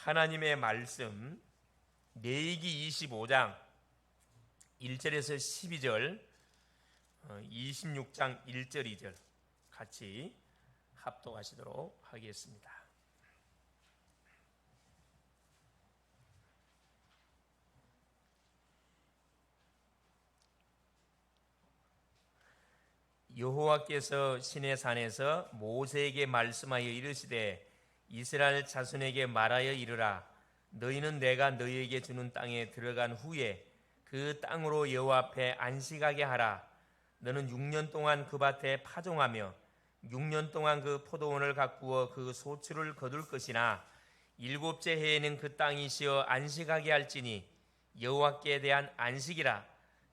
하나님의 말씀 레위기 25장 1절에서 12절, 26장 1절 2절 같이 합독하시도록 하겠습니다. 여호와께서 시내산에서 모세에게 말씀하여 이르시되 이스라엘 자손에게 말하여 이르라. 너희는 내가 너희에게 주는 땅에 들어간 후에 그 땅으로 여호와 앞에 안식하게 하라. 너는 6년 동안 그 밭에 파종하며 6년 동안 그 포도원을 가꾸어 그 소출을 거둘 것이나 7째 해에는 그 땅이 쉬어 안식하게 할지니 여호와께 대한 안식이라.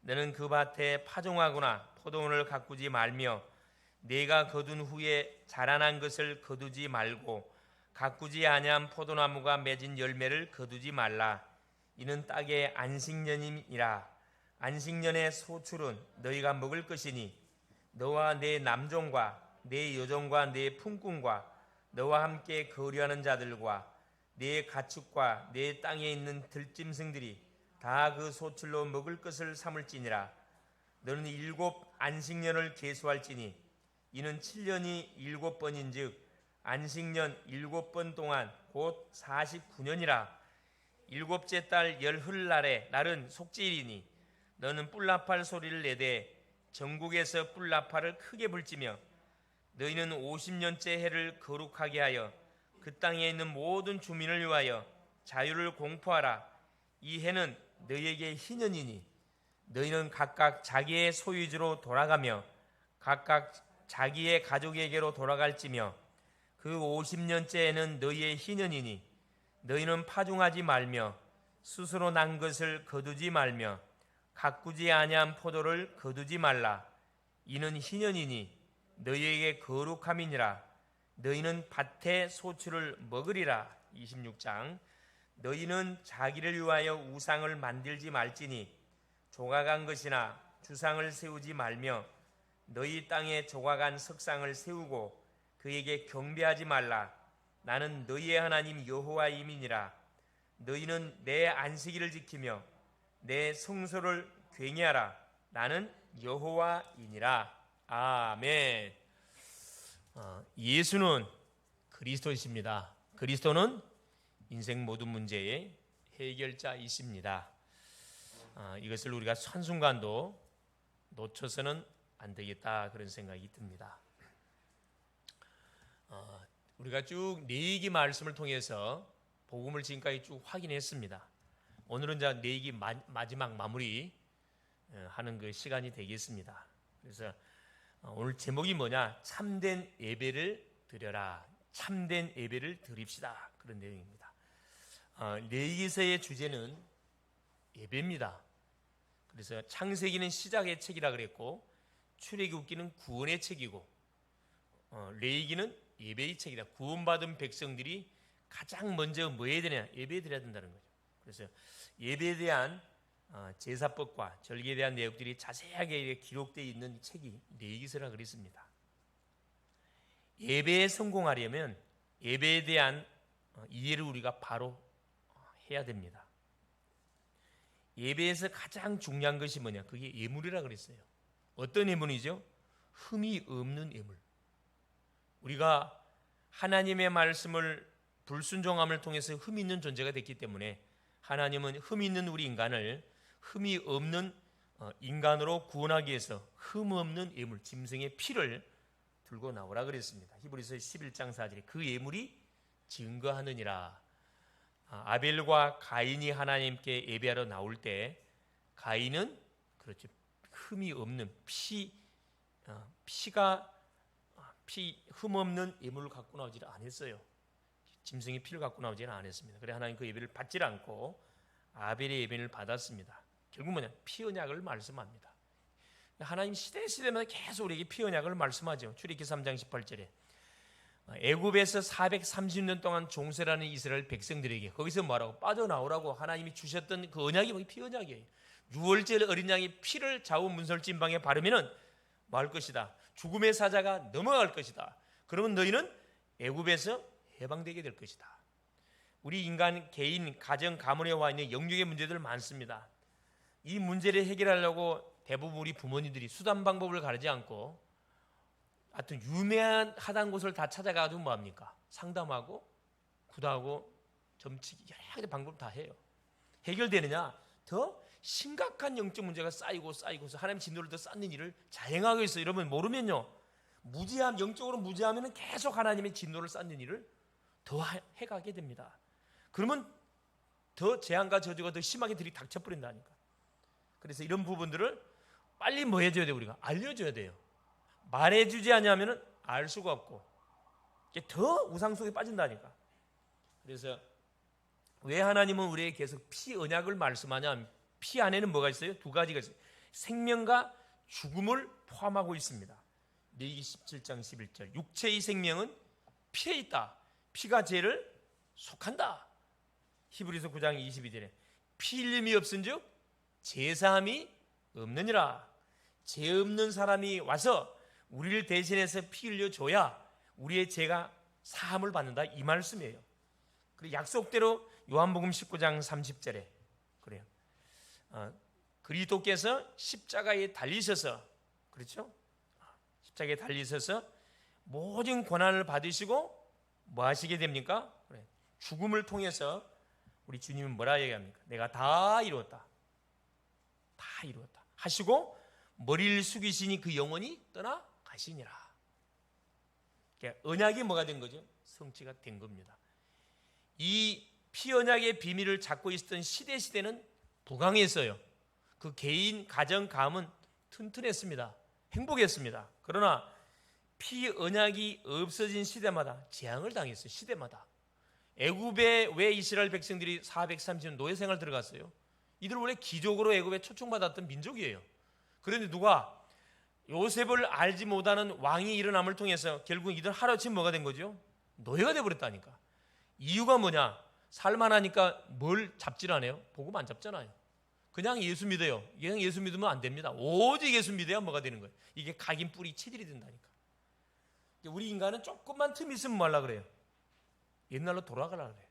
너는 그 밭에 파종하거나 포도원을 가꾸지 말며 내가 거둔 후에 자라난 것을 거두지 말고 가꾸지 아니한 포도나무가 맺은 열매를 거두지 말라. 이는 땅의 안식년이니라. 안식년의 소출은 너희가 먹을 것이니 너와 내 남종과 내 여종과 내 품꾼과 너와 함께 거류하는 자들과 내 가축과 내 땅에 있는 들짐승들이 다 그 소출로 먹을 것을 삼을지니라. 너는 7 안식년을 계수할지니 이는 7년이 7번인즉 안식년 7번 동안 곧 49년이라. 7째 달 열흘날에 날은 속죄일이니 너는 뿔나팔 소리를 내되 전국에서 뿔나팔을 크게 불지며 너희는 50년째 해를 거룩하게 하여 그 땅에 있는 모든 주민을 위하여 자유를 공포하라. 이 해는 너희에게 희년이니 너희는 각각 자기의 소유지로 돌아가며 각각 자기의 가족에게로 돌아갈지며 그 50년째에는 너희의 희년이니 너희는 파종하지 말며 스스로 난 것을 거두지 말며 가꾸지 아니한 포도를 거두지 말라. 이는 희년이니 너희에게 거룩함이니라. 너희는 밭의 소출을 먹으리라. 26장 너희는 자기를 위하여 우상을 만들지 말지니 조각한 것이나 주상을 세우지 말며 너희 땅에 조각한 석상을 세우고 그에게 경배하지 말라. 나는 너희의 하나님 여호와임이니라. 너희는 내 안식일을 지키며 내 성소를 굉해하라. 나는 여호와이니라. 아멘. 예수는 그리스도이십니다. 그리스도는 인생 모든 문제의 해결자이십니다. 이것을 우리가 한순간도 놓쳐서는 안 되겠다, 그런 생각이 듭니다. 우리가 쭉 레위기 말씀을 통해서 복음을 지금까지 쭉 확인했습니다. 오늘은 이제 레위기 마지막 마무리 하는 그 시간이 되겠습니다. 그래서 오늘 제목이 뭐냐? 참된 예배를 드려라. 참된 예배를 드립시다. 그런 내용입니다. 레위기서의 주제는 예배입니다. 그래서 창세기는 시작의 책이라 그랬고 출애굽기는 구원의 책이고 레위기는 예배의 책이다. 구원받은 백성들이 가장 먼저 뭐 해야 되냐? 예배 드려야 된다는 거죠. 그래서 예배에 대한 제사법과 절기에 대한 내용들이 자세하게 기록되어 있는 책이 레위기서라 그랬습니다. 예배에 성공하려면 예배에 대한 이해를 우리가 바로 해야 됩니다. 예배에서 가장 중요한 것이 뭐냐? 그게 예물이라 그랬어요. 어떤 예물이죠? 흠이 없는 예물. 우리가 하나님의 말씀을 불순종함을 통해서 흠 있는 존재가 됐기 때문에 하나님은 흠 있는 우리 인간을 흠이 없는 인간으로 구원하기 위해서 흠 없는 예물, 짐승의 피를 들고 나오라 그랬습니다. 히브리서 11장 4절에 그 예물이 증거하느니라. 아벨과 가인이 하나님께 예배하러 나올 때 가인은 그렇죠, 흠이 없는 흠 없는 예물을 갖고 나오지를 않았어요. 짐승의 피를 갖고 나오지는 않았습니다. 그래 하나님 그 예배를 받지 않고 아벨의 예배를 받았습니다. 결국 뭐냐? 피 언약을 말씀합니다. 하나님 시대마다 계속 우리에게 피 언약을 말씀하죠. 출애굽기 3장 18절에 애굽에서 430년 동안 종세라는 이스라엘 백성들에게 거기서 뭐라고? 빠져나오라고 하나님이 주셨던 그 언약이 피 언약이에요. 6월절 어린 양의 피를 좌우 문설진방에 바르면은 뭐 할 것이다? 죽음의 사자가 넘어갈 것이다. 그러면 너희는 애굽에서 해방되게 될 것이다. 우리 인간, 개인, 가정, 가문에 와 있는 영육의 문제들 많습니다. 이 문제를 해결하려고 대부분 우리 부모님들이 수단 방법을 가르지 않고 하여튼 유명하다는 곳을 다 찾아가지고 뭐합니까? 상담하고 구다하고 점치기 여러 가지 방법을 다 해요. 해결되느냐? 더 심각한 영적 문제가 쌓이고서 하나님 진노를 더 쌓는 일을 자행하고 있어요. 여러분 모르면요, 영적으로 무지하면 계속 하나님의 진노를 쌓는 일을 더 해가게 됩니다. 그러면 더 재앙과 저주가 더 심하게 들이닥쳐버린다니까. 그래서 이런 부분들을 빨리 뭐 해줘야 돼요? 우리가 알려줘야 돼요. 말해주지 않으면 알 수가 없고 더 우상 속에 빠진다니까. 그래서 왜 하나님은 우리에게 계속 피 언약을 말씀하냐? 피 안에는 뭐가 있어요? 두 가지가 있어요. 생명과 죽음을 포함하고 있습니다. 레위기 17장 11절. 육체의 생명은 피에 있다. 피가 죄를 속한다. 히브리서 9장 22절에 피 흘림이 없은즉 제사함이 없느니라. 죄 없는 사람이 와서 우리를 대신해서 피 흘려줘야 우리의 죄가 사함을 받는다, 이 말씀이에요. 그리고 약속대로 요한복음 19장 30절에 그래요. 그리스도께서 십자가에 달리셔서, 그렇죠? 십자가에 달리셔서 모든 고난을 받으시고 뭐 하시게 됩니까? 그래. 죽음을 통해서 우리 주님은 뭐라 얘기합니까? 내가 다 이루었다. 다 이루었다 하시고 머리를 숙이시니 그 영혼이 떠나가시니라. 그러니까 언약이 뭐가 된 거죠? 성취가 된 겁니다. 이 피언약의 비밀을 잡고 있었던 시대는 부강했어요. 그 개인, 가정, 가문 튼튼했습니다. 행복했습니다. 그러나 피언약이 없어진 시대마다 재앙을 당했어요. 시대마다. 애굽에 왜 이스라엘 백성들이 430년 노예 생활 들어갔어요? 이들 원래 기족으로 애굽에 초청받았던 민족이에요. 그런데 누가 요셉을 알지 못하는 왕이 일어남을 통해서 결국 이들 하루아침 뭐가 된 거죠? 노예가 돼버렸다니까. 이유가 뭐냐? 살만하니까 뭘 잡질 않아요? 복음 안 잡잖아요. 그냥 예수 믿어요. 그냥 예수 믿으면 안 됩니다. 오직 예수 믿어야 뭐가 되는 거예요? 이게 각인 뿌리 체질이 된다니까. 우리 인간은 조금만 틈 있으면 뭐 하려고 그래요? 옛날로 돌아가려고 그래요.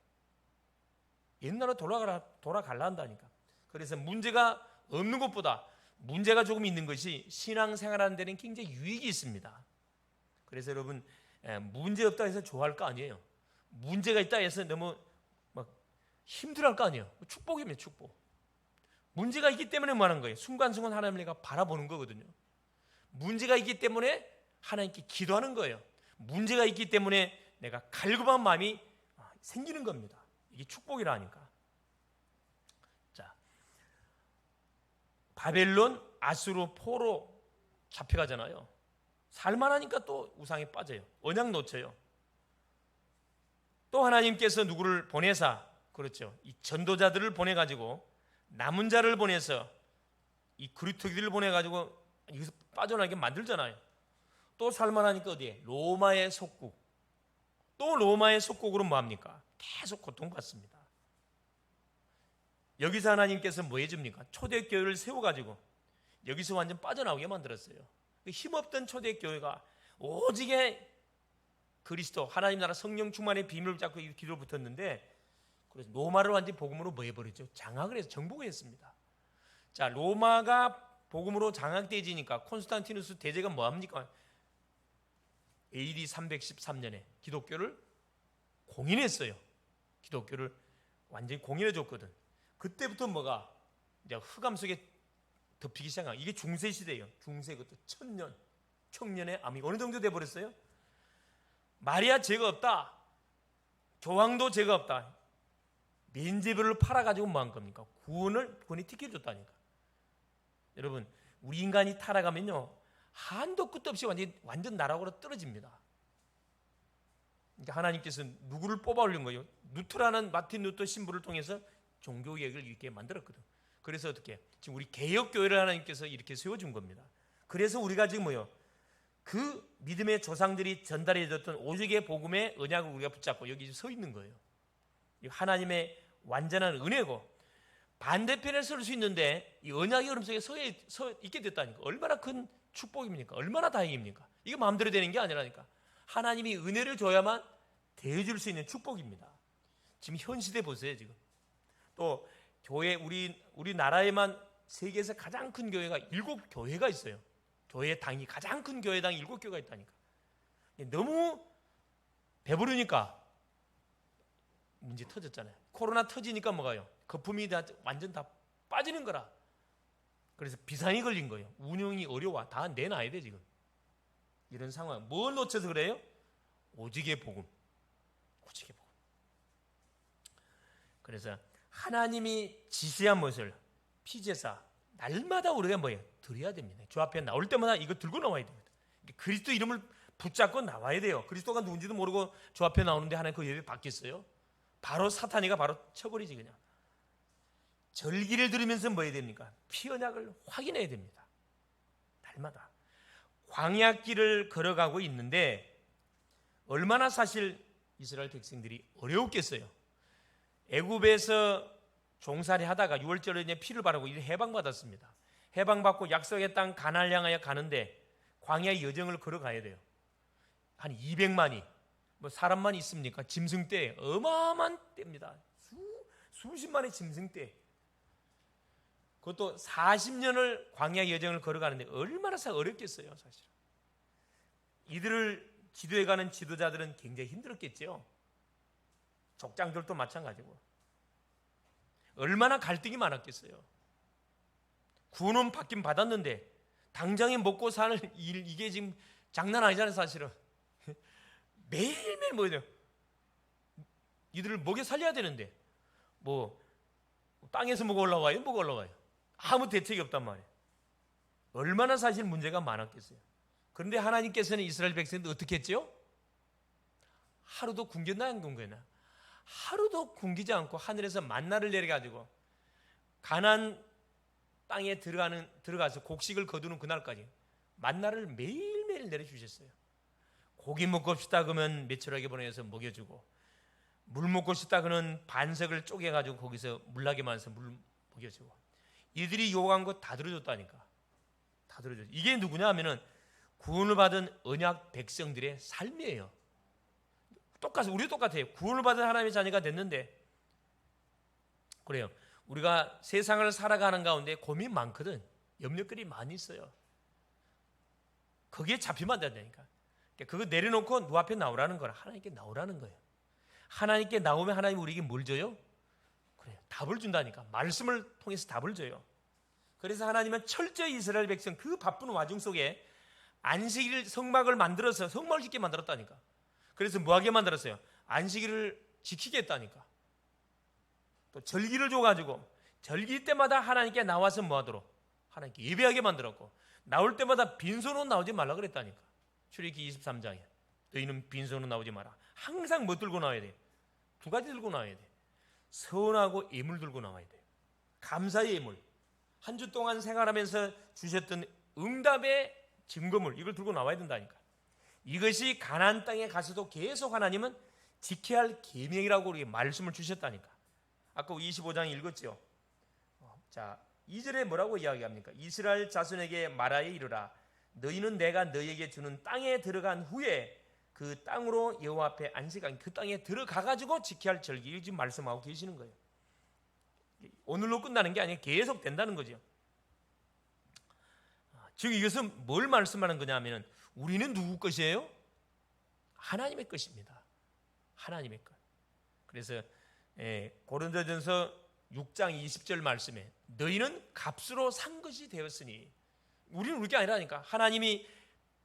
옛날로 돌아가려 한다니까. 그래서 문제가 없는 것보다 문제가 조금 있는 것이 신앙생활하는 데는 굉장히 유익이 있습니다. 그래서 여러분, 문제 없다 해서 좋아할 거 아니에요. 문제가 있다 해서 너무 막 힘들어할 거 아니에요. 축복이면 축복. 문제가 있기 때문에 뭐 하는 거예요? 순간순간 하나님을 내가 바라보는 거거든요. 문제가 있기 때문에 하나님께 기도하는 거예요. 문제가 있기 때문에 내가 갈급한 마음이 생기는 겁니다. 이게 축복이라 하니까. 자, 바벨론, 아수르, 포로 잡혀가잖아요. 살만하니까 또 우상에 빠져요. 언약 놓쳐요. 또 하나님께서 누구를 보내사, 그렇죠, 이 전도자들을 보내가지고 남은 자를 보내서 이 그리스도인들을 보내가지고 여기서 빠져나게 만들잖아요. 또 살만하니까 어디에? 로마의 속국. 또 로마의 속국으로 뭐합니까? 계속 고통받습니다. 여기서 하나님께서 뭐 해줍니까? 초대교회를 세워가지고 여기서 완전 빠져나오게 만들었어요. 힘없던 초대교회가 오직에 그리스도 하나님 나라 성령 충만의 비밀을 잡고 이 기도를 붙었는데, 그래서 로마를 완전히 복음으로 뭐 해버렸죠? 장악을 해서 정복을 했습니다. 자, 로마가 복음으로 장악되지니까 콘스탄티누스 대제가 뭐합니까? AD 313년에 기독교를 공인했어요. 기독교를 완전히 공인해줬거든. 그때부터 뭐가 이제 흑암 속에 덮이기 시작한, 이게 중세 시대예요. 중세, 그것도 청년의 암이 어느 정도 돼버렸어요? 마리아 죄가 없다, 교황도 죄가 없다, 면죄부를 팔아가지고 뭐 한 겁니까? 구원이 티켓줬다니까. 여러분, 우리 인간이 타락하면요 한도 끝도 없이 완전 나락으로 떨어집니다. 그러니까 하나님께서 누구를 뽑아 올린 거예요? 루터라는 마틴 루터 신부를 통해서 종교개혁을 이렇게 만들었거든. 그래서 어떻게? 지금 우리 개혁교회를 하나님께서 이렇게 세워준 겁니다. 그래서 우리가 지금 뭐요? 그 믿음의 조상들이 전달해줬던 오직의 복음의 언약을 우리가 붙잡고 여기 서 있는 거예요. 하나님의 완전한 은혜고, 반대편에 설 수 있는데 이 언약의 흐름 속에 서 있게 됐다니까. 얼마나 큰 축복입니까? 얼마나 다행입니까? 이게 마음대로 되는 게 아니라니까. 하나님이 은혜를 줘야만 대해줄 수 있는 축복입니다. 지금 현 시대 보세요. 지금 또 교회 우리나라에만 세계에서 가장 큰 교회가 7교회가 있어요. 교회 당이 가장 큰 교회당 7교회가 있다니까. 너무 배부르니까 문제 터졌잖아요. 코로나 터지니까 뭐가요? 거품이 완전 다 빠지는 거라. 그래서 비상이 걸린 거예요. 운영이 어려워. 다 내놔야 돼 지금. 이런 상황. 뭘 놓쳐서 그래요? 오직의 복음. 오직의 복음. 그래서 하나님이 지시한 것을 피제사 날마다 우리가 뭐예요? 드려야 됩니다. 주 앞에 나올 때마다 이거 들고 나와야 됩니다. 그리스도 이름을 붙잡고 나와야 돼요. 그리스도가 누군지도 모르고 주 앞에 나오는데 하나님 그 예배 받겠어요? 바로 사탄이가 바로 쳐버리지 그냥. 절기를 들으면서 뭐 해야 됩니까? 피 언약을 확인해야 됩니다. 날마다. 광야길을 걸어가고 있는데 얼마나 사실 이스라엘 백성들이 어려웠겠어요. 애굽에서 종살이 하다가 6월절에 이제 피를 바르고 해방받았습니다. 해방받고 약속의 땅 가나안을 향하여 가는데 광야의 여정을 걸어가야 돼요. 한 200만이 뭐 사람만 있습니까? 짐승떼 어마어마한 떼입니다. 수십만의 짐승떼. 그것도 40년을 광야 여정을 걸어가는데 얼마나 어렵겠어요, 사실. 이들을 지도해가는 지도자들은 굉장히 힘들었겠죠. 족장들도 마찬가지고. 얼마나 갈등이 많았겠어요. 구원은 받긴 받았는데 당장에 먹고 사는 일 이게 지금 장난 아니잖아요, 사실은. 매일매일 뭐예요? 이들을 먹여 살려야 되는데 뭐 땅에서 뭐가 올라와요? 뭐가 올라와요? 아무 대책이 없단 말이에요. 얼마나 사실 문제가 많았겠어요. 그런데 하나님께서는 이스라엘 백성들 어떻게 했죠? 하루도 굶겼나 안 굶겼나? 하루도 굶기지 않고 하늘에서 만나를 내려가지고 가나안 땅에 들어가서 곡식을 거두는 그날까지 만나를 매일매일 내려주셨어요. 고기 먹고 싶다 그러면 메추라기 보내서 먹여주고, 물 먹고 싶다 그러면 반석을 쪼개가지고 거기서 물나게 만들어서 물 먹여주고, 이들이 요구한 거 다 들어줬다니까. 다 들어줬. 이게 누구냐 하면은 구원을 받은 언약 백성들의 삶이에요. 우리도 똑같아요. 구원을 받은 하나님의 자녀가 됐는데 그래요. 우리가 세상을 살아가는 가운데 고민 많거든. 염려거리 많이 있어요. 거기에 잡히면 안 된다니까. 그거 내려놓고 누 앞에 나오라는 거라. 하나님께 나오라는 거예요. 하나님께 나오면 하나님이 우리에게 뭘 줘요? 그래, 답을 준다니까. 말씀을 통해서 답을 줘요. 그래서 하나님은 철저히 이스라엘 백성 그 바쁜 와중 속에 안식일 성막을 만들어서 성막을 짓게 만들었다니까. 그래서 뭐하게 만들었어요? 안식일을 지키게 했다니까. 또 절기를 줘가지고 절기 때마다 하나님께 나와서 뭐하도록? 하나님께 예배하게 만들었고, 나올 때마다 빈손으로 나오지 말라 그랬다니까. 출애굽기 23장에 너희는 빈손으로 나오지 마라. 항상 뭐 들고 나와야 돼? 두 가지 들고 나와야 돼. 선하고 예물 들고 나와야 돼. 감사의 예물. 한 주 동안 생활하면서 주셨던 응답의 증거물, 이걸 들고 나와야 된다니까. 이것이 가나안 땅에 가서도 계속 하나님은 지켜야 할 계명이라고 우리에게 말씀을 주셨다니까. 아까 25장 읽었죠. 자, 2절에 뭐라고 이야기합니까? 이스라엘 자손에게 말하여 이르라. 너희는 내가 너희에게 주는 땅에 들어간 후에 그 땅으로 여호와 앞에 안식한 그 땅에 들어가 가지고 지켜야 할 절기, 지금 말씀하고 계시는 거예요. 오늘로 끝나는 게 아니라 계속 된다는 거죠. 즉 이것은 뭘 말씀하는 거냐면 우리는 누구 것이에요? 하나님의 것입니다. 하나님의 것. 그래서 고린도전서 6장 20절 말씀에 너희는 값으로 산 것이 되었으니, 우리는 우리 게 아니라니까. 하나님이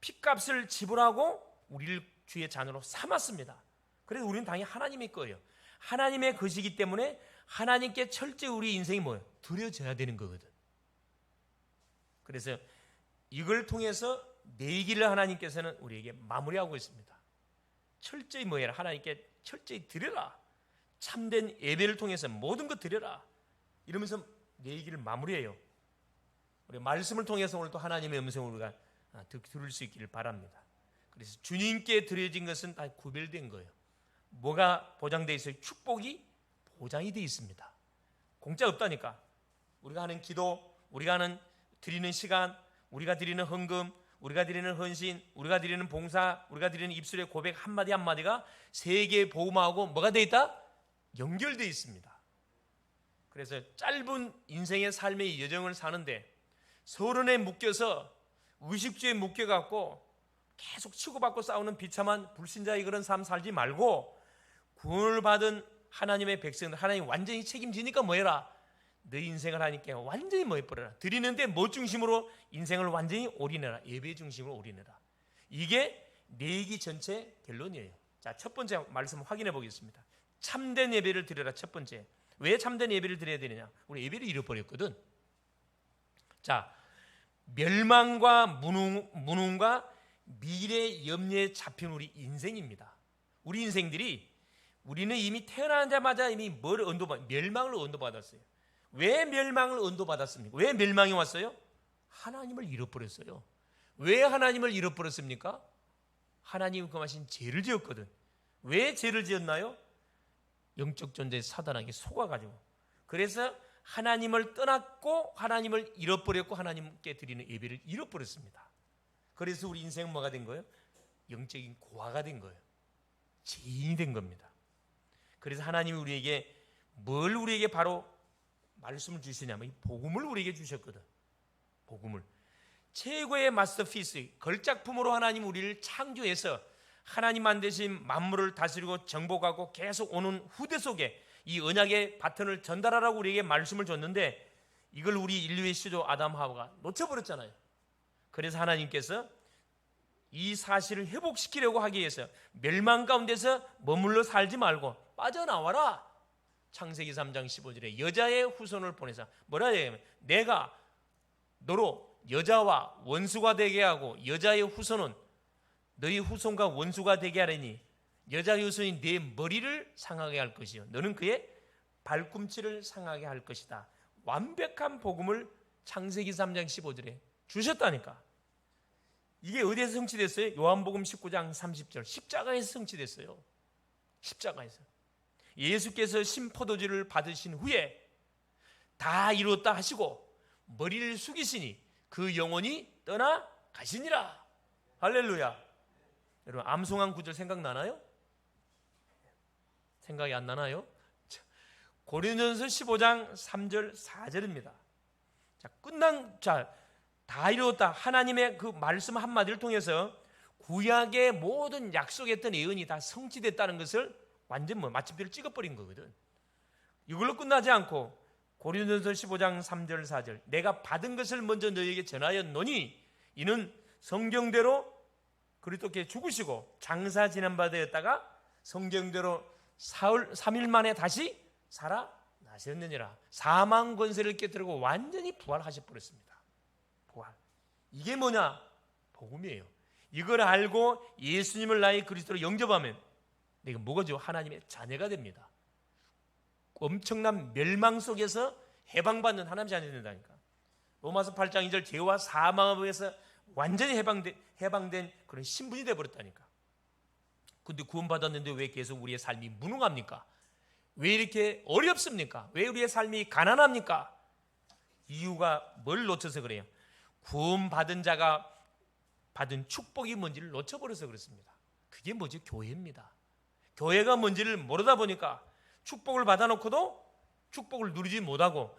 핏값을 지불하고 우리를 주의 자녀로 삼았습니다. 그래서 우리는 당연히 하나님의 거예요. 하나님의 것이기 때문에 하나님께 철저히 우리 인생이 뭐예요? 드려져야 되는 거거든. 그래서 이걸 통해서 내기를 하나님께서는 우리에게 마무리하고 있습니다. 철저히 뭐해라? 하나님께 철저히 드려라. 참된 예배를 통해서 모든 것 드려라. 이러면서 내기를 마무리해요. 우리 말씀을 통해서 오늘 또 하나님의 음성을 우리가 들을 수 있기를 바랍니다. 그래서 주님께 드려진 것은 다 구별된 거예요. 뭐가 보장되어 있어요? 축복이 보장이 되어 있습니다. 공짜 없다니까. 우리가 하는 기도, 우리가 하는 드리는 시간, 우리가 드리는 헌금, 우리가 드리는 헌신, 우리가 드리는 봉사, 우리가 드리는 입술의 고백 한마디 한마디가 세계에 복음하고 뭐가 되어 있다? 연결되어 있습니다. 그래서 짧은 인생의 삶의 여정을 사는데 서론에 묶여서 의식주에 묶여갖고 계속 치고받고 싸우는 비참한 불신자의 그런 삶 살지 말고 구원을 받은 하나님의 백성들, 하나님 완전히 책임지니까 뭐해라? 너희 인생을 하니까 완전히 뭐해버려라. 드리는데 뭐 중심으로 인생을 완전히 올인해라. 예배 중심으로 올인해라. 이게 내기 전체 결론이에요. 자, 첫 번째 말씀 확인해 보겠습니다. 참된 예배를 드려라. 첫 번째. 왜 참된 예배를 드려야 되느냐? 우리 예배를 잃어버렸거든. 자, 멸망과 무능과 미래 염려에 잡힌 우리 인생입니다. 우리 인생들이 우리는 이미 태어나자마자 이미 멸망을 언도받았어요. 왜 멸망을 언도받았습니까? 왜 멸망이 왔어요? 하나님을 잃어버렸어요. 왜 하나님을 잃어버렸습니까? 하나님이 금하신 죄를 지었거든. 왜 죄를 지었나요? 영적 존재 사단에게 속아가지고. 그래서 하나님을 떠났고 하나님을 잃어버렸고 하나님께 드리는 예배를 잃어버렸습니다. 그래서 우리 인생은 뭐가 된 거예요? 영적인 고아가 된 거예요. 죄인이 된 겁니다. 그래서 하나님이 우리에게 바로 말씀을 주시냐면 이 복음을 우리에게 주셨거든. 복음을 최고의 마스터피스, 걸작품으로 하나님 우리를 창조해서 하나님 만드신 만물을 다스리고 정복하고 계속 오는 후대 속에 이 언약의 바톤을 전달하라고 우리에게 말씀을 줬는데 이걸 우리 인류의 시조 아담 하와가 놓쳐버렸잖아요. 그래서 하나님께서 이 사실을 회복시키려고 하기 위해서 멸망 가운데서 머물러 살지 말고 빠져나와라. 창세기 3장 15절에 여자의 후손을 보내서 뭐라 해요? 내가 너로 여자와 원수가 되게 하고 여자의 후손은 너희 후손과 원수가 되게 하려니 여자의 후손이 내 머리를 상하게 할 것이요 너는 그의 발꿈치를 상하게 할 것이다. 완벽한 복음을 창세기 3장 15절에 주셨다니까. 이게 어디에서 성취됐어요? 요한복음 19장 30절 십자가에서 성취됐어요. 십자가에서 예수께서 신포도주를 받으신 후에 다 이루었다 하시고 머리를 숙이시니 그 영혼이 떠나 가시니라. 할렐루야. 여러분 암송한 구절 생각나나요? 생각이 안 나나요? 고린도전서 15장 3절 4절입니다. 다 이루었다. 하나님의 그 말씀 한마디를 통해서 구약의 모든 약속했던 예언이 다 성취됐다는 것을 완전 마침표를 찍어버린 거거든. 이걸로 끝나지 않고 고린도전서 15장 3절 4절 내가 받은 것을 먼저 너희에게 전하였노니 이는 성경대로 그리스도께 죽으시고 장사 지난 바 되었다가 성경대로 3일 만에 다시 살아나셨느니라. 사망 권세를 깨뜨리고 완전히 부활하셔버렸습니다. 부활. 이게 뭐냐? 복음이에요. 이걸 알고 예수님을 나의 그리스도로 영접하면 내가 뭐가죠? 하나님의 자녀가 됩니다. 엄청난 멸망 속에서 해방받는 하나님의 자녀가 된다니까. 로마서 8장 2절 죄와 사망에서 완전히 해방된 그런 신분이 되어버렸다니까. 근데 구원받았는데 왜 계속 우리의 삶이 무능합니까? 왜 이렇게 어렵습니까? 왜 우리의 삶이 가난합니까? 이유가 뭘 놓쳐서 그래요? 구원받은 자가 받은 축복이 뭔지를 놓쳐버려서 그렇습니다. 그게 뭐지? 교회입니다. 교회가 뭔지를 모르다 보니까 축복을 받아놓고도 축복을 누리지 못하고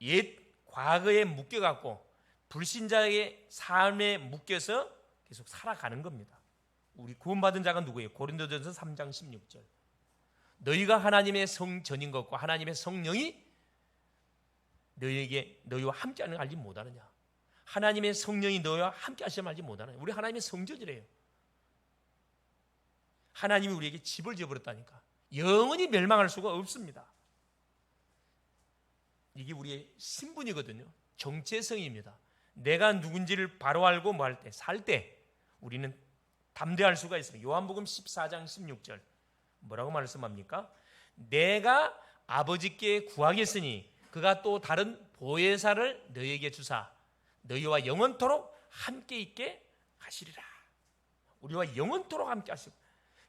옛 과거에 묶여갖고 불신자의 삶에 묶여서 계속 살아가는 겁니다. 우리 구원받은 자가 누구예요? 고린도전서 3장 16절 너희가 하나님의 성전인 것과 하나님의 성령이 너희와 함께하는 걸 알지 못하느냐. 하나님의 성령이 너희와 함께 하시면 알지 못하느냐. 우리 하나님의 성전이래요. 하나님이 우리에게 집을 지어버렸다니까. 영원히 멸망할 수가 없습니다. 이게 우리의 신분이거든요. 정체성입니다. 내가 누군지를 바로 알고 뭐 할 때, 살 때 우리는 담대할 수가 있습니다. 요한복음 14장 16절 뭐라고 말씀합니까? 내가 아버지께 구하겠으니 그가 또 다른 보혜사를 너희에게 주사 너희와 영원토록 함께 있게 하시리라. 우리와 영원토록 함께 하시고,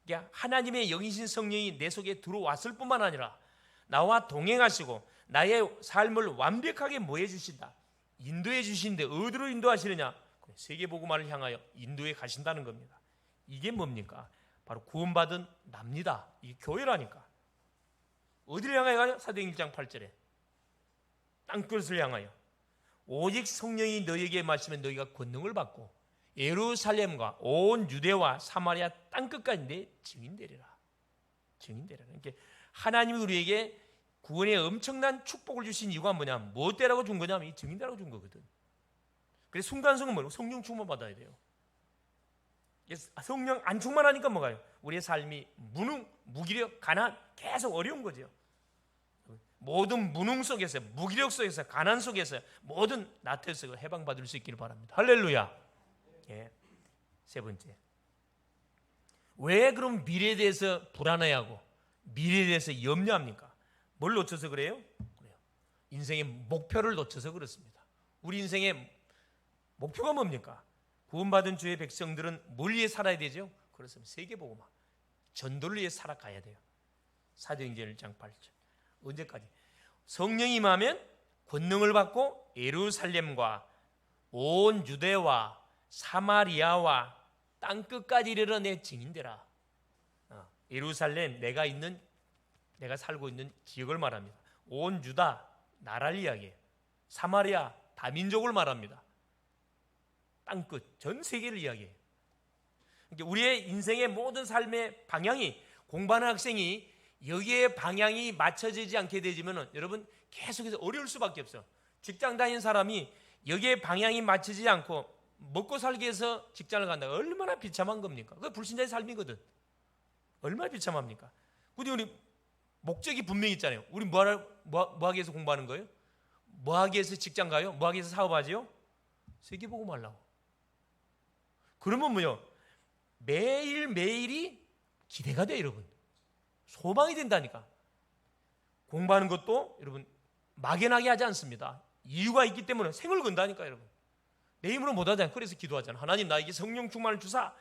그러니까 하나님의 영이신 성령이 내 속에 들어왔을 뿐만 아니라 나와 동행하시고 나의 삶을 완벽하게 뭐해 주신다? 인도해 주시는데 어디로 인도하시느냐? 세계복음화를 향하여 인도해 가신다는 겁니다. 이게 뭡니까? 바로 구원받은 납니다. 이게 교회라니까. 어디를 향하여 가요? 사도행전 1장 8절에 땅끝을 향하여 오직 성령이 너희에게 마시면 너희가 권능을 받고 예루살렘과 온 유대와 사마리아 땅끝까지 내 증인되리라. 증인되리라. 그러니까 하나님이 우리에게 구원의 엄청난 축복을 주신 이유가 뭐냐? 무엇 때라고 준 거냐면 이 증인되라고 준 거거든. 그래서 순간성은 뭐예요? 성령 충만 받아야 돼요. 성령 안 충만하니까 뭐가요? 우리의 삶이 무능, 무기력, 가난 계속 어려운 거죠. 모든 무능 속에서, 무기력 속에서, 가난 속에서 모든 나태에서 해방받을 수 있기를 바랍니다. 할렐루야. 예. 세 번째, 왜 그럼 미래에 대해서 불안해하고 미래에 대해서 염려합니까? 뭘 놓쳐서 그래요? 인생의 목표를 놓쳐서 그렇습니다. 우리 인생의 목표가 뭡니까? 구원받은 주의 백성들은 뭘 위해 살아야 되죠? 그렇습니다. 세계복음화, 전도를 위해 살아가야 돼요. 사도행전 1장 8절. 언제까지? 성령이 임하면 권능을 받고 예루살렘과 온 유대와 사마리아와 땅끝까지 이르러 내 증인되라. 예루살렘, 내가 살고 있는 지역을 말합니다. 온 유다, 나라를 이야기해요. 사마리아, 다민족을 말합니다. 땅끝, 전 세계를 이야기해요. 그러니까 우리의 인생의 모든 삶의 방향이, 공부하는 학생이 여기에 방향이 맞춰지지 않게 되지면 여러분 계속해서 어려울 수밖에 없어요. 직장 다니는 사람이 여기에 방향이 맞춰지지 않고 먹고 살기 위해서 직장을 간다. 얼마나 비참한 겁니까? 그게 불신자의 삶이거든. 얼마나 비참합니까? 근데 우리 목적이 분명히 있잖아요. 우리 뭐 하기 위해서 공부하는 거예요? 뭐 하기 위해서 직장 가요? 뭐 하기 위해서 사업하지요? 세계복음 하려고. 그러면 뭐요? 매일매일이 기대가 돼요, 여러분. 소망이 된다니까. 공부하는 것도 여러분 막연하게 하지 않습니다. 이유가 있기 때문에 생을 건다니까, 여러분. 내 힘으로 못하잖아요. 그래서 기도하잖아요. 하나님, 나에게 성령 충만을 주사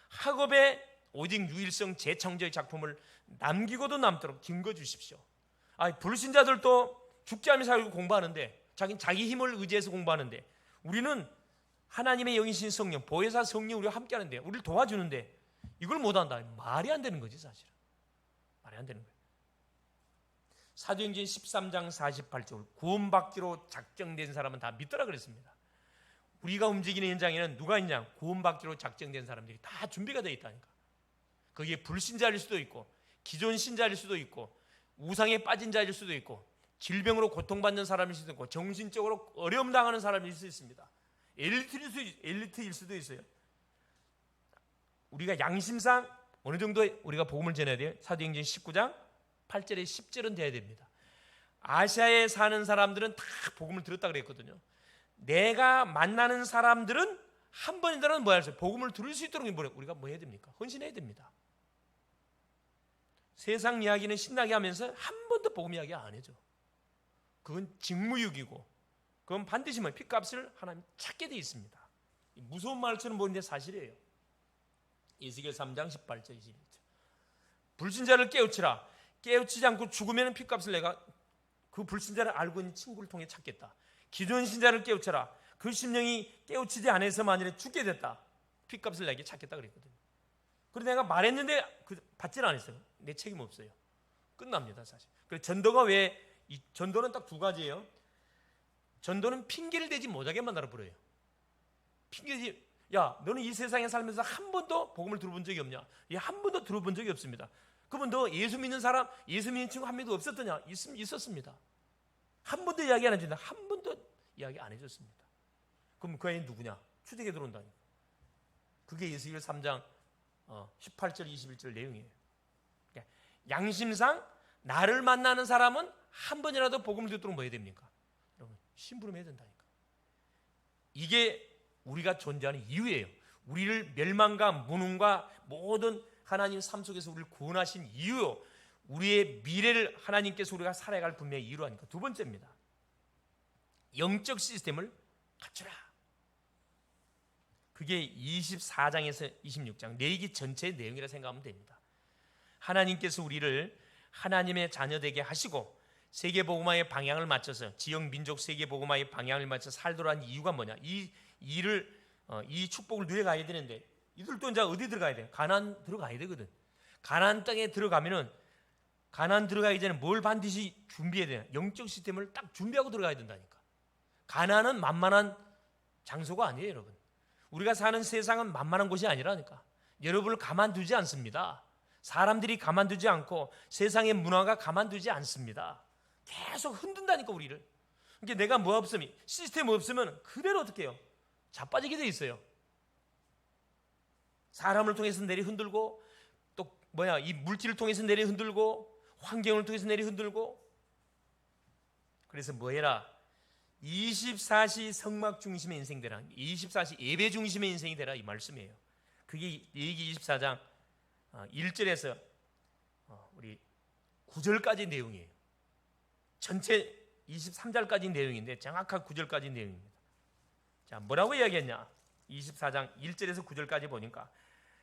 학업에 오직 유일성 재창조의 작품을 남기고도 남도록 증거 주십시오. 불신자들도 죽지 않으며 살고 공부하는데, 자기 힘을 의지해서 공부하는데, 우리는 하나님의 영이신 성령, 보혜사 성령 우리와 함께 하는데, 우리를 도와주는데 이걸 못한다. 말이 안 되는 거지, 사실은. 말이 안 되는 거예요. 사도행전 13장 48절, 구원받기로 작정된 사람은 다 믿더라 그랬습니다. 우리가 움직이는 현장에는 누가 있냐? 구원받기로 작정된 사람들이 다 준비가 되어 있다니까. 거기에 불신자일 수도 있고, 기존 신자일 수도 있고, 우상에 빠진 자일 수도 있고, 질병으로 고통받는 사람일 수도 있고, 정신적으로 어려움 당하는 사람일 수 있습니다. 엘리트일 수도 있어요. 우리가 양심상 어느 정도 우리가 복음을 전해야 돼요. 사도행전 19장 8절에 10절은 돼야 됩니다. 아시아에 사는 사람들은 다 복음을 들었다 그랬거든요. 내가 만나는 사람들은 한 번이라도 뭐 할수 복음을 들을 수 있도록 우리가 뭐 해야 됩니까? 헌신해야 됩니다. 세상 이야기는 신나게 하면서 한 번도 복음 이야기 안 해줘. 그건 직무유기고, 그건 반드시 핏값을 하나님 찾게 돼 있습니다. 무서운 말처럼 보이는데 사실이에요. 에스겔 3장 18절 21절. 불신자를 깨우치라. 깨우치지 않고 죽으면 핏값을 내가 그 불신자를 알고 있는 친구를 통해 찾겠다. 기존 신자를 깨우쳐라. 그 심령이 깨우치지 않아서 만일에 죽게 됐다. 핏값을 내게 찾겠다 그랬거든요. 그래서 내가 말했는데 받질 않았어요. 내 책임 없어요. 끝납니다, 사실. 그래서 전도가 전도는 딱 두 가지예요. 전도는 핑계를 대지 못하게 만들어 버려요. 핑계지. 야, 너는 이 세상에 살면서 한 번도 복음을 들어본 적이 없냐? 한 번도 들어본 적이 없습니다. 그러면 너 예수 믿는 사람, 예수 믿는 친구 한 명도 없었더냐? 있었습니다. 한 번도 이야기 안 해준다. 한 번도 이야기 안 해줬습니다. 그럼 그 애는 누구냐? 추적에 들어온다니까. 그게 에스겔 3장 18절 21절 내용이에요. 양심상 나를 만나는 사람은 한 번이라도 복음을 듣도록 뭐 해야 됩니까? 여러분, 심부름해야 된다니까. 이게 우리가 존재하는 이유예요. 우리를 멸망과 무능과 모든 하나님 삶 속에서 우리를 구원하신 이유요. 우리의 미래를 하나님께서 우리가 살아갈 분명히 이유로 하니까. 두 번째입니다. 영적 시스템을 갖추라. 그게 24장에서 26장 내기 전체의 내용이라 생각하면 됩니다. 하나님께서 우리를 하나님의 자녀되게 하시고 세계복음화의 방향을 맞춰서 지역 민족 세계복음화의 방향을 맞춰서 살도록 한 이유가 뭐냐? 이 축복을 누려가야 되는데 이들도 이제 어디 들어가야 돼? 가나안 들어가야 되거든. 가나안 땅에 들어가면은 가나안 들어가기 전에 뭘 반드시 준비해야 되냐? 영적 시스템을 딱 준비하고 들어가야 된다니까. 가나안은 만만한 장소가 아니에요, 여러분. 우리가 사는 세상은 만만한 곳이 아니라니까. 여러분을 가만두지 않습니다. 사람들이 가만두지 않고 세상의 문화가 가만두지 않습니다. 계속 흔든다니까, 우리를. 그러니까 내가 뭐 없으면, 시스템 없으면 그대로 어떻게 해요? 자빠지게 돼 있어요. 사람을 통해서 내리 흔들고, 또 이 물질을 통해서 내리 흔들고, 환경을 통해서 내리 흔들고. 그래서 뭐 해라? 24시 성막 중심의 인생 되라. 24시 예배 중심의 인생이 되라, 이 말씀이에요. 그게 레위기 24장 1절에서 우리 9절까지 내용이에요. 전체 23절까지 내용인데 정확한 9절까지 내용입니다. 자, 뭐라고 이야기했냐? 24장 1절에서 9절까지 보니까,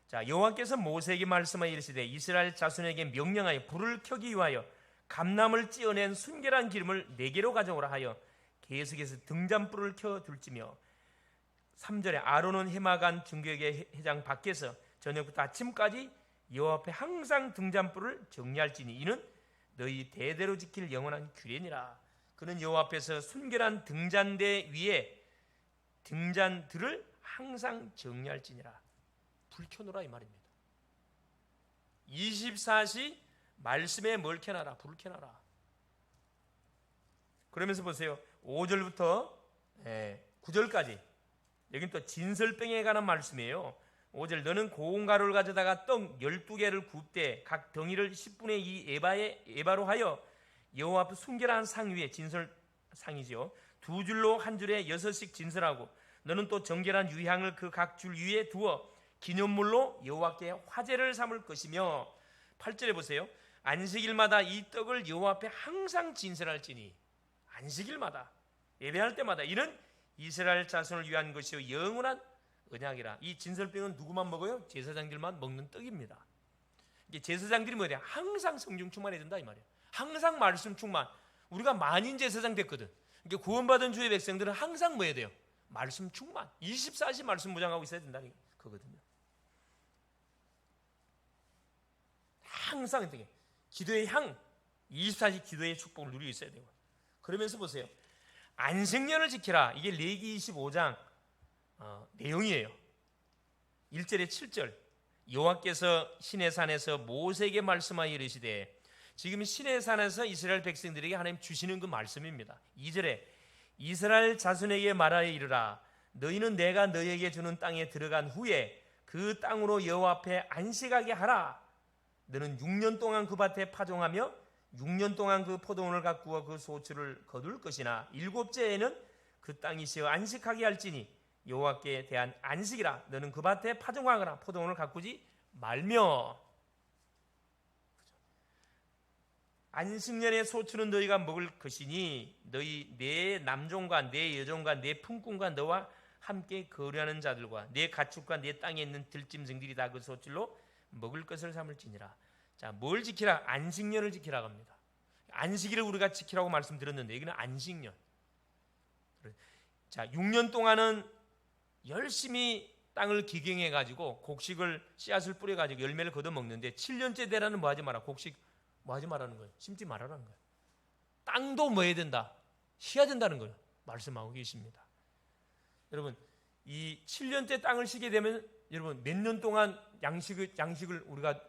자, 여호와께서 모세에게 말씀하여 이르시되 이스라엘 자손에게 명령하여 불을 켜기 위하여 감람을 찌어낸 순결한 기름을 4개로 가져오라 하여 계속해서 등잔불을 켜둘지며, 3절에 아론은 해마간 중교계 회장 밖에서 저녁부터 아침까지 여호와 앞에 항상 등잔불을 정리할지니 이는 너희 대대로 지킬 영원한 규례니라. 그는 여호와 앞에서 순결한 등잔대 위에 등잔들을 항상 정리할지니라. 불 켜놓으라, 이 말입니다. 24시 말씀에 뭘 켜놔라? 불을 켜놔라. 그러면서 보세요. 5절부터 9절까지 여긴 또 진설병에 관한 말씀이에요. 5절, 너는 고운 가루를 가져다가 떡 12개를 굽되 각 덩이를 10분의 2 에바로 하여 여호와 앞 순결한 상 위에, 진설상이죠, 2줄로 한 줄에 6씩 진설하고, 너는 또 정결한 유향을 그 각 줄 위에 두어 기념물로 여호와께 화제를 삼을 것이며, 8절에 보세요. 안식일마다 이 떡을 여호와 앞에 항상 진설할지니, 안식일마다 예배할 때마다 이는 이스라엘 자손을 위한 것이요 영원한 언약이라. 이 진설병은 누구만 먹어요? 제사장들만 먹는 떡입니다. 이게 제사장들이 뭐냐? 항상 성령 충만해야 된다, 이 말이에요. 항상 말씀 충만. 우리가 만인 제사장 됐거든. 그러니까 구원받은 주의 백성들은 항상 뭐 해야 돼요? 말씀 충만. 24시 말씀 무장하고 있어야 된다는 거거든요. 항상 기도의 향, 24시 기도의 축복을 누리고 있어야 되고. 그러면서 보세요. 안식년을 지키라. 이게 레위기 25장 내용이에요. 1절에 7절, 여호와께서 시내산에서 모세에게 말씀하여 이르시되, 지금 시내산에서 이스라엘 백성들에게 하나님 주시는 그 말씀입니다. 2절에 이스라엘 자손에게 말하여 이르라. 너희는 내가 너희에게 주는 땅에 들어간 후에 그 땅으로 여호와 앞에 안식하게 하라. 너는 6년 동안 그 밭에 파종하며 6년 동안 그 포도원을 가꾸어 그 소출을 거둘 것이나 7째에는 그 땅이 쉬어 안식하게 할지니 여호와께 대한 안식이라. 너는 그 밭에 파종하거나 포도원을 가꾸지 말며. 안식년의 소출은 너희가 먹을 것이니 너희 내 남종과 내 여종과 내 품꾼과 너와 함께 거류하는 자들과 내 가축과 내 땅에 있는 들짐승들이 다 그 소출로 먹을 것을 삼을지니라. 자, 뭘 지키라? 안식년을 지키라고 합니다. 안식일을 우리가 지키라고 말씀드렸는데 여기는 안식년. 자, 6년 동안은 열심히 땅을 기경해 가지고 곡식을, 씨앗을 뿌려 가지고 열매를 거둬 먹는데, 7년째 되라는 뭐 하지 마라. 곡식 뭐 하지 말라는 거예요? 심지 말라는 거예요. 땅도 뭐 해야 된다? 쉬어야 된다는 거예요. 말씀하고 계십니다. 여러분, 이 7년째 땅을 쉬게 되면 여러분 몇 년 동안 양식을 우리가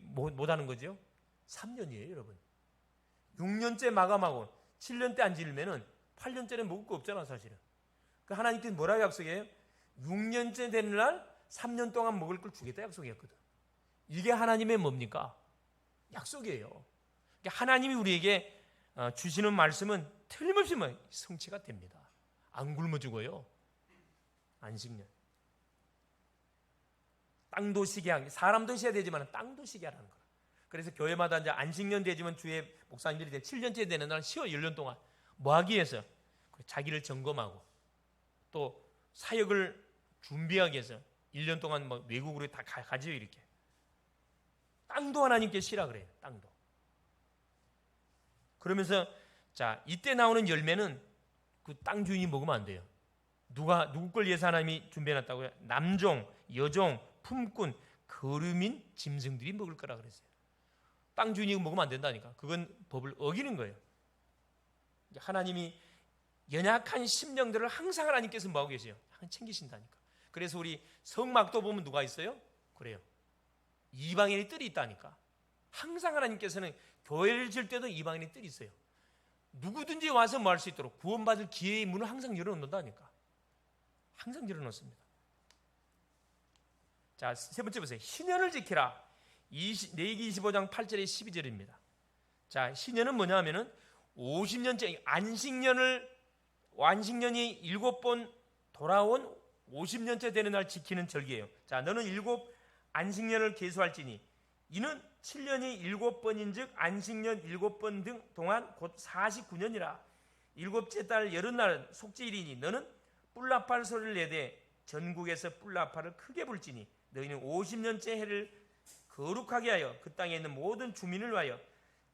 못 하는 거죠? 3년이에요, 여러분. 6년째 마감하고 7년째 안 지르면은 8년째는 먹을 거 없잖아, 사실은. 그 하나님께서 뭐라고 약속해요? 6년째 되는 날 3년 동안 먹을 걸 주겠다 약속했거든. 이게 하나님의 뭡니까? 약속이에요. 그러니까 하나님이 우리에게 주시는 말씀은 틀림없이 성취가 됩니다. 안 굶어 죽어요. 안식년. 땅도 쉬게 하게, 사람도 쉬어야 되지만 땅도 쉬게 하라는 거라. 그래서 교회마다 이제 안식년 되지만 주의 목사님들이 7년째 되는 날 쉬어 1년 동안 뭐 하기 위해서? 자기를 점검하고 또 사역을 준비하기 위해서 1년 동안 외국으로 다 가지요, 이렇게. 땅도 하나님께 쉬라 그래요. 땅도. 그러면서 자, 이때 나오는 열매는 그 땅 주인이 먹으면 안 돼요. 누구 걸 위해서 하나님이 준비해놨다고요? 남종, 여종, 품꾼, 거류민, 짐승들이 먹을 거라 그랬어요. 땅 주인이 먹으면 안 된다니까. 그건 법을 어기는 거예요. 하나님이 연약한 심령들을 항상 하나님께서 뭐하고 계세요? 항상 챙기신다니까. 그래서 우리 성막도 보면 누가 있어요? 그래요. 이방인의 뜰이 있다니까. 항상 하나님께서는 교회를 질 때도 이방인의 뜰이 있어요. 누구든지 와서 뭐 할 수 있도록 구원받을 기회의 문을 항상 열어놓는다니까. 항상 열어놓습니다. 자, 세 번째 보세요. 희년을 지키라. 레위기 25장 8절에 12절입니다. 자, 희년은 뭐냐 하면은 50년째 안식년이 7번 돌아온 50년째 되는 날 지키는 절기예요. 자, 너는 7 안식년을 계수할지니 이는 7년이 7번인즉 안식년 7번 등 동안 곧 49년이라. 7째 달 여름날은 속죄일이니 너는 뿔나팔 소리를 내되 전국에서 뿔나팔을 크게 불지니 너희는 50년째 해를 거룩하게 하여 그 땅에 있는 모든 주민을 위하여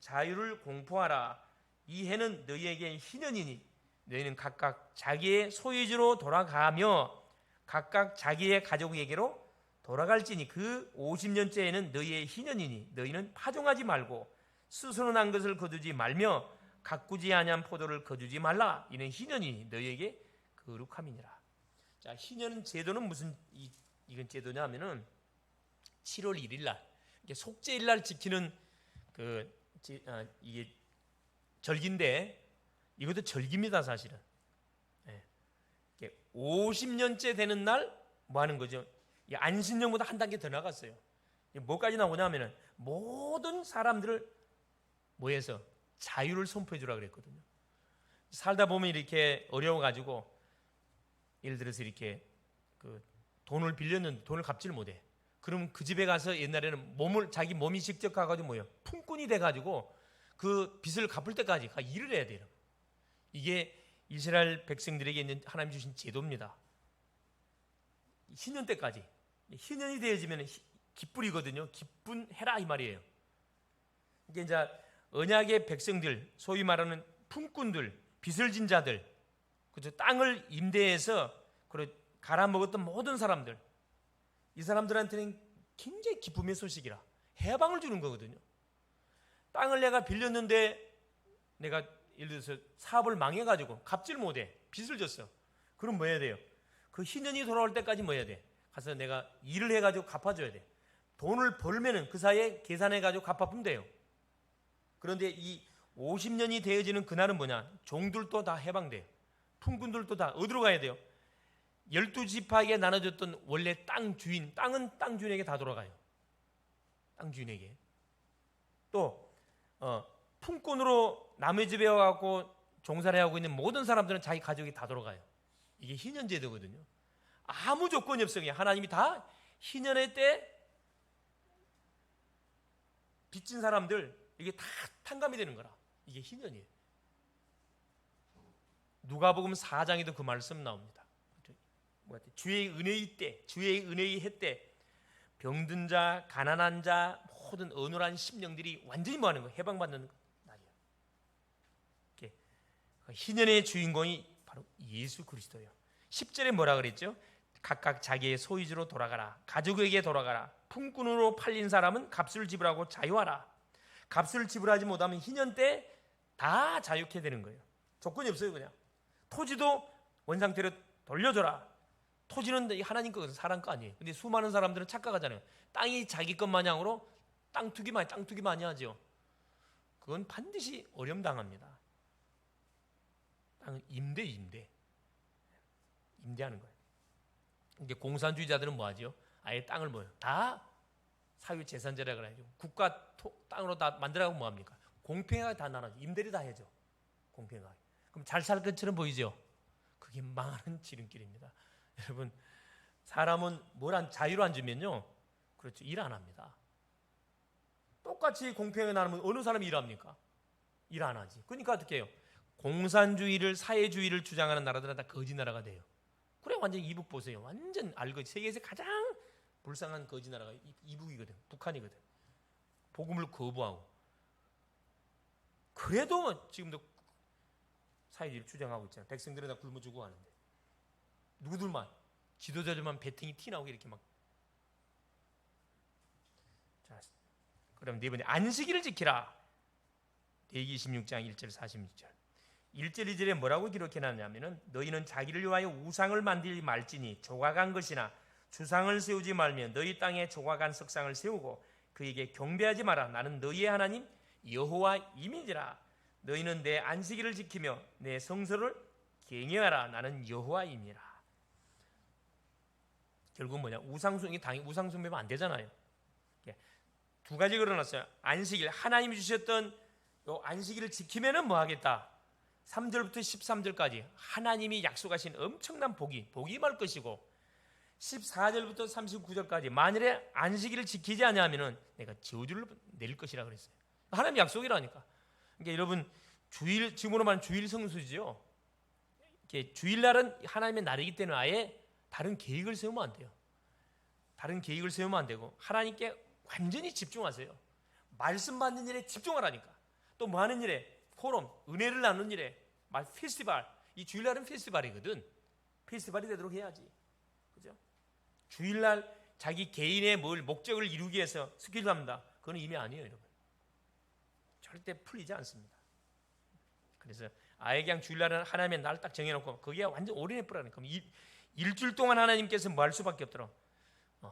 자유를 공포하라. 이 해는 너희에게 희년이니 너희는 각각 자기의 소유지로 돌아가며 각각 자기의 가족에게로 돌아갈지니 그 50년째에는 너희의 희년이니 너희는 파종하지 말고 스스로 난 것을 거두지 말며 가꾸지 아니한 포도를 거두지 말라. 이는 희년이니 너희에게 거룩함이니라. 자, 희년 제도는 무슨 이건 제도냐 하면은 7월 1일 날 속죄일 날 지키는 이게 절기인데 이것도 절기입니다, 사실은. 50년째 되는 날 뭐 하는 거죠? 안식년보다 한 단계 더 나갔어요. 뭐까지 나오냐 하면은 모든 사람들을 뭐해서 자유를 선포해 주라 그랬거든요. 살다 보면 이렇게 어려워가지고 예를 들어서 이렇게 돈을 빌렸는데 돈을 갚지를 못해. 그럼 그 집에 가서 옛날에는 자기 몸이 직접 가가지고 뭐예요? 품꾼이 돼가지고 그 빚을 갚을 때까지 일을 해야 돼요. 이게 이스라엘 백성들에게 있는 하나님 주신 제도입니다. 희년 때까지. 희년이 되어지면 기쁘리거든요. 기쁜 해라 이 말이에요. 이게 이제 언약의 백성들, 소위 말하는 품꾼들, 빚을 진 자들, 그죠? 땅을 임대해서 갈아먹었던 모든 사람들, 이 사람들한테는 굉장히 기쁨의 소식이라 해방을 주는 거거든요. 땅을 내가 빌렸는데 내가 예를 들어서 사업을 망해가지고 갚질 못해, 빚을 졌어. 그럼 뭐 해야 돼요? 그 희년이 돌아올 때까지 뭐 해야 돼? 가서 내가 일을 해가지고 갚아줘야 돼. 돈을 벌면은 그 사이에 계산해가지고 갚아보면 돼요. 그런데 이 50년이 되어지는 그날은 뭐냐? 종들도 다 해방돼요. 품꾼들도 다 어디로 가야 돼요? 12지파에게 나눠줬던 원래 땅 주인, 땅은 땅 주인에게 다 돌아가요. 땅 주인에게. 또 품꾼으로 남의 집에 와갖고 종사를 하고 있는 모든 사람들은 자기 가족이 다 돌아가요. 이게 희년 제도거든요. 아무 조건이 없어요. 하나님이 다 희년의 때 빚진 사람들 이게 다 탕감이 되는 거라. 이게 희년이에요. 누가복음 4장에도 그 말씀 나옵니다. 주의 은혜의 때, 주의 은혜의 해 때 병든 자, 가난한 자, 모든 어눌한 심령들이 완전히 뭐 하는 거예요? 해방받는 날이에요. 희년의 주인공이 바로 예수 그리스도예요. 10절에 뭐라 그랬죠? 각각 자기의 소유지로 돌아가라. 가족에게 돌아가라. 품꾼으로 팔린 사람은 값을 지불하고 자유하라. 값을 지불하지 못하면 희년 때 다 자유케 되는 거예요. 조건이 없어요. 그냥 토지도 원상태로 돌려줘라. 토지는 하나님 거, 사람 거 아니에요. 근데 수많은 사람들은 착각하잖아요. 땅이 자기 것 마냥으로 땅 투기 많이 하죠. 그건 반드시 어려움당합니다. 땅은 임대하는 거예요. 이제 공산주의자들은 뭐 하죠? 아예 땅을 뭐요? 다 사유재산제라 그래야죠. 국가 땅으로 다 만들어가고 뭐 합니까? 공평하게 다 나눠줘. 임대를 다 해줘. 공평하게. 그럼 잘 살 것처럼 보이죠? 그게 망하는 지름길입니다. 여러분, 사람은 자유를 안 주면요, 그렇죠, 일 안 합니다. 똑같이 공평하게 나누면 어느 사람이 일합니까? 일 안 하지. 그러니까 어떻게 해요? 공산주의를, 사회주의를 주장하는 나라들은 다 거지 나라가 돼요. 그래, 완전 이북 보세요. 완전 알거지. 세계에서 가장 불쌍한 거지 나라가 이북이거든. 북한이거든. 복음을 거부하고. 그래도 지금도 사회주의를 주장하고 있잖아요. 백성들은 다 굶어 죽고 하는데. 누구들만, 지도자들만 배팅이 튀나오게 이렇게 막. 자, 그럼 네 번째 안식일을 지키라. 레위기 26장 1절 46절. 1절 2절에 뭐라고 기록해놨냐면은 너희는 자기를 위하여 우상을 만들지 말지니 조각한 것이나 주상을 세우지 말며 너희 땅에 조각한 석상을 세우고 그에게 경배하지 마라. 나는 너희의 하나님 여호와임이니라. 너희는 내 안식일을 지키며 내 성소를 경외하라. 나는 여호와임이라. 결국 뭐냐? 우상 숭배면 안 되잖아요. 두 가지 그려놨어요. 안식일, 하나님이 주셨던 요 안식일을 지키면은 뭐 하겠다? 3절부터 13절까지 하나님이 약속하신 엄청난 복이 임할 것이고 14절부터 39절까지 만일에 안식일을 지키지 않으면은 내가 저주를 내릴 것이라 그랬어요. 하나님 약속이라니까. 그러니까 여러분 지금으로 말하면 주일 성수지요. 주일날은 하나님의 날이기 때문에 아예 다른 계획을 세우면 안 돼요. 다른 계획을 세우면 안 되고 하나님께 완전히 집중하세요. 말씀 받는 일에 집중하라니까. 또 뭐 하는 일에? 포럼, 은혜를 나누는 일에, 페스티벌. 이 주일날은 페스티벌이거든. 페스티벌이 되도록 해야지. 그죠? 주일날 자기 개인의 목적을 이루기 위해서 스케줄 합니다. 그건 이미 아니에요, 여러분. 절대 풀리지 않습니다. 그래서 아예 그냥 주일날은 하나님의 날 딱 정해놓고 거기에 완전 올인해버리니까 일주일 동안 하나님께서 뭐 할 수밖에 없도록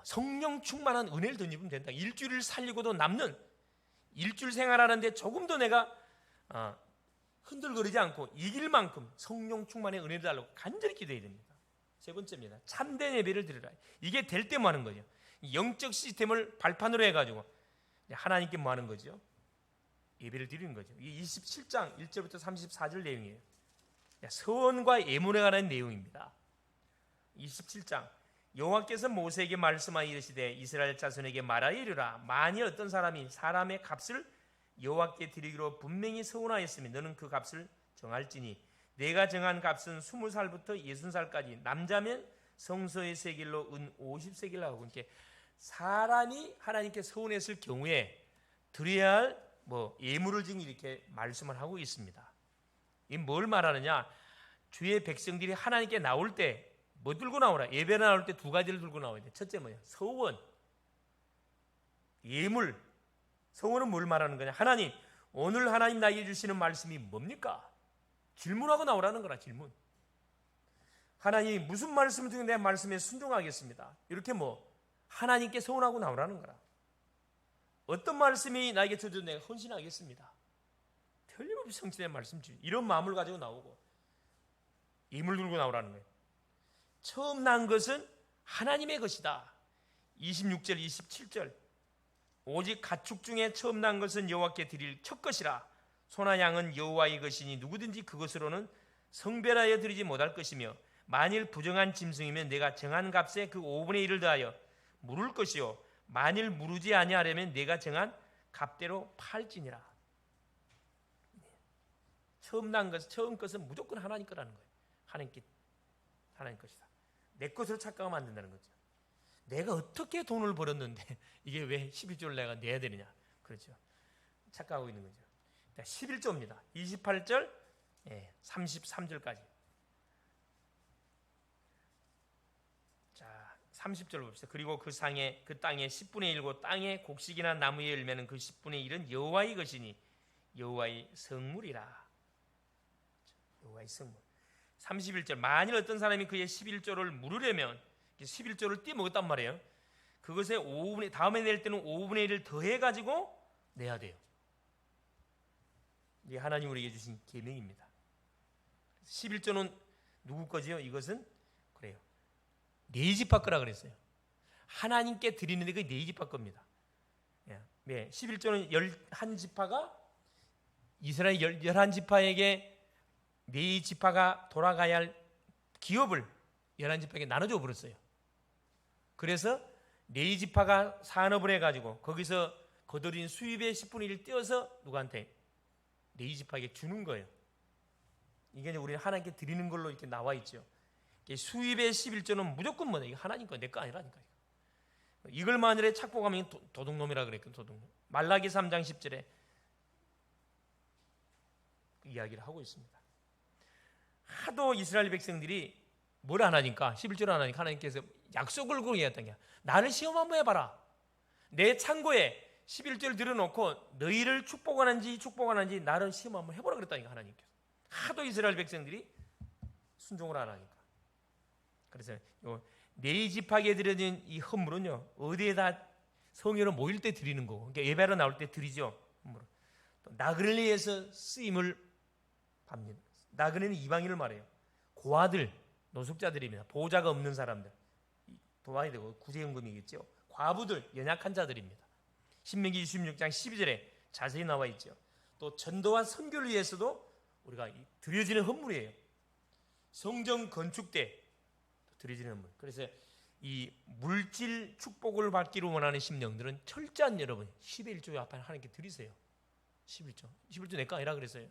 성령 충만한 은혜를 덧입으면 된다. 일주일을 살리고도 남는 일주일 생활하는데 조금도 내가 흔들거리지 않고 이길 만큼 성령 충만의 은혜를 달라고 간절히 기도해야 됩니다. 세 번째입니다. 참된 예배를 드리라. 이게 될 때 뭐 하는 거죠? 영적 시스템을 발판으로 해가지고 하나님께 뭐 하는 거죠? 예배를 드리는 거죠. 이게 27장 1절부터 34절 내용이에요. 서원과 예물에 관한 내용입니다. 27장 여호와께서 모세에게 말씀하여 이르시되 이스라엘 자손에게 말하여 이르라. 만일 어떤 사람이 사람의 값을 여호와께 드리기로 분명히 서원하였으니 너는 그 값을 정할지니 내가 정한 값은 20살부터 60살까지 남자면 성소의 세겔로 은 50세겔 하고. 그러니까 사람이 하나님께 서원했을 경우에 드려야 할 예물을 지금 이렇게 말씀을 하고 있습니다. 이 뭘 말하느냐? 주의 백성들이 하나님께 나올 때 뭐 들고 나오라? 예배 나올 때 두 가지를 들고 나와야 돼. 첫째 뭐야? 서원, 예물. 서원은 뭘 말하는 거냐? 하나님, 오늘 하나님 나에게 주시는 말씀이 뭡니까? 질문하고 나오라는 거라. 질문. 하나님 무슨 말씀을 듣고 내 말씀에 순종하겠습니다. 이렇게 하나님께 서원하고 나오라는 거라. 어떤 말씀이 나에게 주어져 내가 헌신하겠습니다. 틀림없이 성취된 말씀 주. 이런 마음을 가지고 나오고 예물 들고 나오라는 거예요. 처음 난 것은 하나님의 것이다. 26절 27절 오직 가축 중에 처음 난 것은 여호와께 드릴 첫 것이라. 소나 양은 여호와의 것이니 누구든지 그것으로는 성별하여 드리지 못할 것이며 만일 부정한 짐승이면 내가 정한 값에 그 5분의 1을 더하여 물을 것이요 만일 무르지 아니하려면 내가 정한 값대로 팔지니라. 처음 난 것, 처음 것은 무조건 하나님 거라는 거예요. 하나님 것이다. 내 것으로 착각하면 안 된다는 거죠. 내가 어떻게 돈을 벌었는데 이게 왜 11조를 내가 내야 되느냐. 그렇죠. 착각하고 있는 거죠. 11조입니다. 28절 33절까지. 자, 30절 봅시다. 그리고 그 땅의 10분의 1고 땅의 곡식이나 나무의 열매는 그 10분의 1은 여호와의 것이니 여호와의 성물이라. 여호와의 성물. 31절 만일 어떤 사람이 그의 11조를 물으려면 11조를 떼먹었단 말이에요. 그것에 5분의 다음에 낼 때는 5분의 1을 더해가지고 내야 돼요. 이게 하나님 우리에게 주신 계명입니다. 11조는 누구 거지요? 이것은 그래요. 네 지파 거라 그랬어요. 하나님께 드리는데 그게 네 지파 겁니다. 11조는 11지파가 이스라엘 11지파에게 네 지파가 돌아가야 할 기업을 11지파에게 나눠줘 버렸어요. 그래서 네 지파가 산업을 해가지고 거기서 거둬들인 수입의 10분의 1을 떼어서 누구한테? 네 지파에게 주는 거예요. 이게 우리는 하나님께 드리는 걸로 이렇게 나와 있죠. 수입의 11조는 무조건 뭐냐? 이거 하나님 거, 내 거 아니라니까요. 이걸 만일에 착복하면 도둑놈이라 그랬거든. 도둑놈. 말라기 3장 10절에 이야기를 하고 있습니다. 하도 이스라엘 백성들이 뭘 안 하니까 11조를 안 하니까 하나님께서 약속을 걸고 얘기했던 게 나를 시험 한번 해봐라. 내 창고에 11조를 들여놓고 너희를 축복하는지 나를 시험 한번 해보라 그랬다니까. 하나님께서 하도 이스라엘 백성들이 순종을 안 하니까. 그래서 네 지파에 드려진 이 헌물은요, 어디에다 성회로 모일 때 드리는 거고, 그러니까 예배로 나올 때 드리죠. 또 나그네에서 쓰임을 받습니다. 나그네는 이방인을 말해요. 고아들, 노숙자들입니다. 보호자가 없는 사람들 도와야 되고, 구제연금이겠죠. 과부들, 연약한 자들입니다. 신명기 26장 12절에 자세히 나와 있죠. 또 전도와 선교를 위해서도 우리가 드려지는 헌물이에요. 성전 건축 때 드려지는 헌물. 그래서 이 물질 축복을 받기를 원하는 심령들은 철저한 여러분 11조 앞에 하나님께 드리세요. 11조 내거 아니라 그랬어요.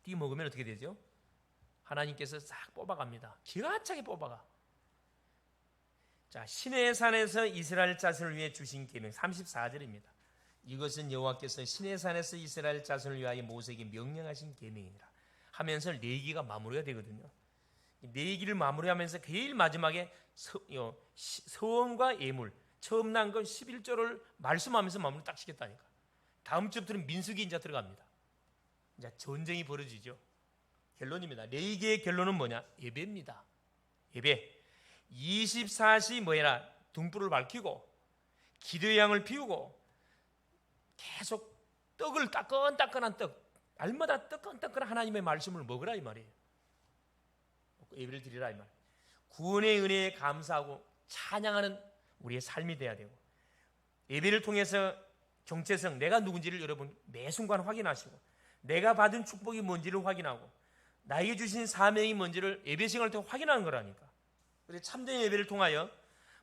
띠 먹으면 어떻게 되죠? 하나님께서 싹 뽑아갑니다. 기가 차게 뽑아가. 자, 시내의 산에서 이스라엘 자손을 위해 주신 계명 34절입니다. 이것은 여호와께서 시내의 산에서 이스라엘 자손을 위하여 모세에게 명령하신 계명이니라 하면서 레위기가 마무리가 되거든요. 레위기를 마무리하면서 제일 마지막에 서원과 예물 처음 난 건 11조를 말씀하면서 마무리 딱 짓겠다니까. 다음 주부터는 민수기 이제 들어갑니다. 이제 전쟁이 벌어지죠. 결론입니다. 레위기의 결론은 뭐냐? 예배입니다. 예배. 24시 뭐해라? 등불을 밝히고 기도의 양을 피우고 계속 떡을 따끈따끈한 떡, 날마다 뜨끈뜨끈한 하나님의 말씀을 먹으라 이 말이에요. 예배를 드리라 이 말. 구원의 은혜에 감사하고 찬양하는 우리의 삶이 돼야 되고, 예배를 통해서 정체성, 내가 누군지를 여러분 매 순간 확인하시고, 내가 받은 축복이 뭔지를 확인하고, 나에게 주신 사명이 뭔지를 예배 시간을 통해 확인하는 거라니까. 그래서 참된 예배를 통하여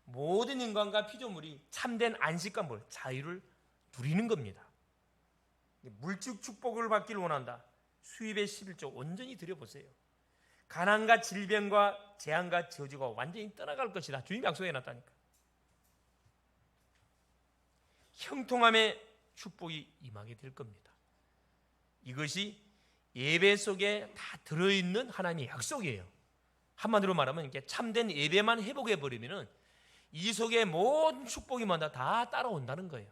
모든 인간과 피조물이 참된 안식과 자유를 누리는 겁니다. 물질 축복을 받기를 원한다. 수입의 11조 온전히 드려보세요. 가난과 질병과 재앙과 저주가 완전히 떠나갈 것이다. 주님 약속해 놨다니까. 형통함의 축복이 임하게 될 겁니다. 이것이 예배 속에 다 들어있는 하나님의 약속이에요. 한마디로 말하면 이렇게 참된 예배만 회복해 버리면은 이 속에 모든 축복이 다 따라온다는 거예요.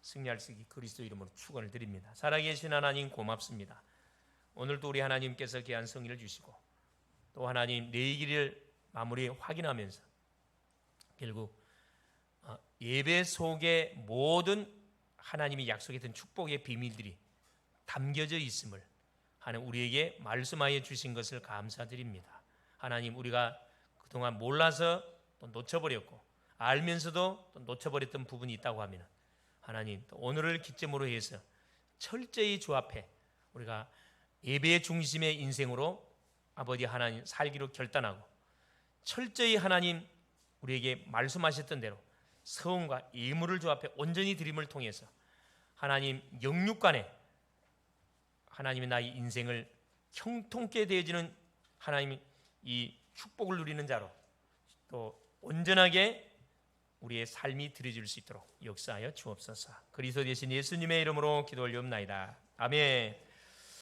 승리할 수 있게 그리스도 이름으로 축원을 드립니다. 살아계신 하나님 고맙습니다. 오늘도 우리 하나님께서 귀한 성의를 주시고, 또 하나님 레위기를 마무리 확인하면서 결국 예배 속에 모든 하나님이 약속했던 축복의 비밀들이 담겨져 있음을 하나님 우리에게 말씀하여 주신 것을 감사드립니다. 하나님, 우리가 그동안 몰라서 또 놓쳐버렸고 알면서도 또 놓쳐버렸던 부분이 있다고 하면 하나님, 또 오늘을 기점으로 해서 철저히 주 앞에 우리가 예배의 중심의 인생으로 아버지 하나님 살기로 결단하고, 철저히 하나님 우리에게 말씀하셨던 대로 서원과 예물을 주 앞에 온전히 드림을 통해서 하나님 영육간에 하나님의 나의 인생을 형통케 되어지는 하나님 이 축복을 누리는 자로 또 온전하게 우리의 삶이 드려질 수 있도록 역사하여 주옵소서. 그리스도 되신 예수님의 이름으로 기도 올리옵나이다. 아멘.